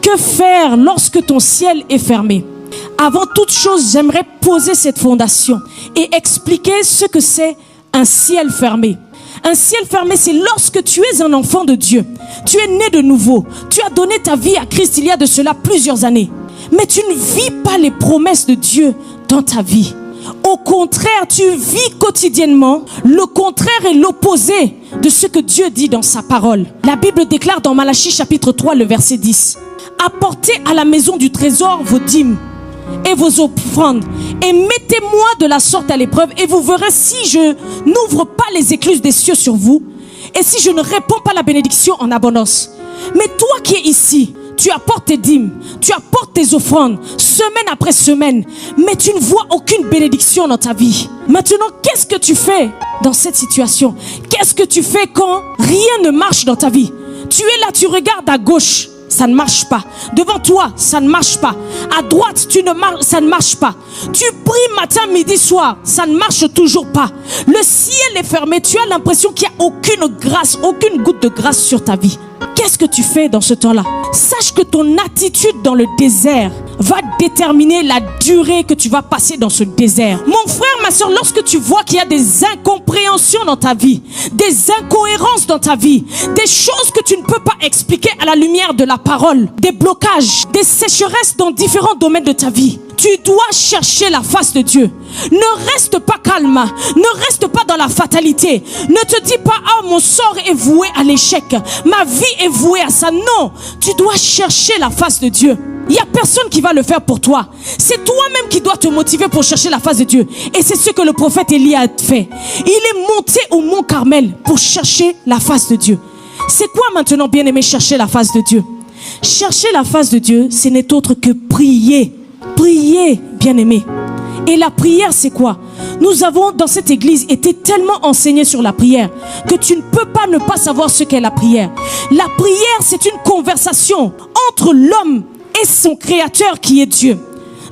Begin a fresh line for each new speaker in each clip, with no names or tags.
Que faire lorsque ton ciel est fermé? Avant toute chose, j'aimerais poser cette fondation et expliquer ce que c'est un ciel fermé. Un ciel fermé, c'est lorsque tu es un enfant de Dieu. Tu es né de nouveau. Tu as donné ta vie à Christ il y a de cela plusieurs années. Mais tu ne vis pas les promesses de Dieu dans ta vie. Au contraire, tu vis quotidiennement le contraire et l'opposé de ce que Dieu dit dans sa parole. La Bible déclare dans Malachie chapitre 3, le verset 10. Apportez à la maison du trésor vos dîmes et vos offrandes, et mettez-moi de la sorte à l'épreuve, et vous verrez si je n'ouvre pas les écluses des cieux sur vous, et si je ne réponds pas la bénédiction en abondance. Mais toi qui es ici, tu apportes tes dîmes, tu apportes tes offrandes, semaine après semaine, mais tu ne vois aucune bénédiction dans ta vie. Maintenant, qu'est-ce que tu fais dans cette situation? Qu'est-ce que tu fais quand rien ne marche dans ta vie? Tu es là, tu regardes à gauche, ça ne marche pas. Devant toi, ça ne marche pas. À droite, ça ne marche pas. Tu pries matin, midi, soir, ça ne marche toujours pas. Le ciel est fermé, tu as l'impression qu'il n'y a aucune grâce, aucune goutte de grâce sur ta vie. Qu'est-ce que tu fais dans ce temps-là? Sache que ton attitude dans le désert va déterminer la durée que tu vas passer dans ce désert. Mon frère, ma soeur, lorsque tu vois qu'il y a des incompréhensions dans ta vie, des incohérences dans ta vie, des choses que tu ne peux pas expliquer à la lumière de la parole, des blocages, des sécheresses dans différents domaines de ta vie, tu dois chercher la face de Dieu. Ne reste pas calme, ne reste pas dans la fatalité. Ne te dis pas, ah, mon sort est voué à l'échec, ma vie est vouée à ça. Non, tu dois chercher la face de Dieu. Il n'y a personne qui va le faire pour toi. C'est toi-même qui dois te motiver pour chercher la face de Dieu. Et c'est ce que le prophète Élie a fait. Il est monté au mont Carmel pour chercher la face de Dieu. C'est quoi maintenant, bien-aimé, chercher la face de Dieu? Chercher la face de Dieu, ce n'est autre que prier. Prier, bien-aimé. Et la prière, c'est quoi? Nous avons dans cette église été tellement enseignés sur la prière que tu ne peux pas ne pas savoir ce qu'est la prière. La prière, c'est une conversation entre l'homme et son créateur qui est Dieu.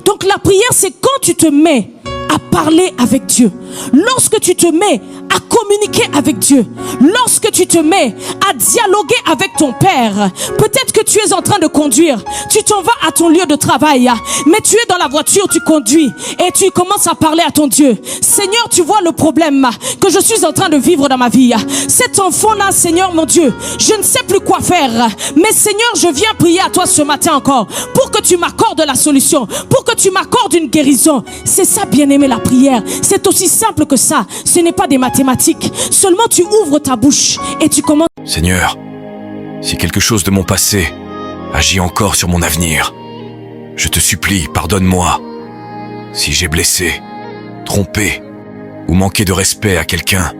Donc la prière, c'est quand tu te mets à parler avec Dieu, lorsque tu te mets à communiquer avec Dieu, lorsque tu te mets à dialoguer avec ton Père. Peut-être que tu es en train de conduire, tu t'en vas à ton lieu de travail, mais tu es dans la voiture, tu conduis et tu commences à parler à ton Dieu. Seigneur, tu vois le problème que je suis en train de vivre dans ma vie. Cet enfant-là, Seigneur mon Dieu, je ne sais plus quoi faire, mais Seigneur, je viens prier à toi ce matin encore pour que tu m'accordes la solution, pour que tu m'accordes une guérison. C'est ça, bien-aimé, la prière. C'est aussi simple que ça. Ce n'est pas des mathématiques. Seulement tu ouvres ta bouche et tu commences.
Seigneur, si quelque chose de mon passé agit encore sur mon avenir, je te supplie, pardonne-moi. Si j'ai blessé, trompé ou manqué de respect à quelqu'un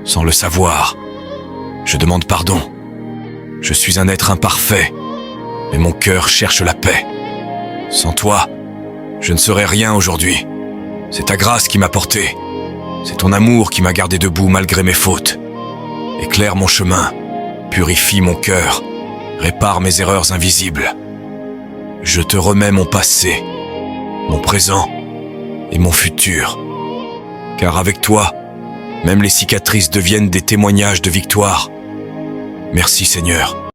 sans le savoir, je demande pardon. Je suis un être imparfait, mais mon cœur cherche la paix. Sans toi, je ne serais rien aujourd'hui. C'est ta grâce qui m'a porté. C'est ton amour qui m'a gardé debout malgré mes fautes. Éclaire mon chemin, purifie mon cœur, répare mes erreurs invisibles. Je te remets mon passé, mon présent et mon futur. Car avec toi, même les cicatrices deviennent des témoignages de victoire. Merci Seigneur.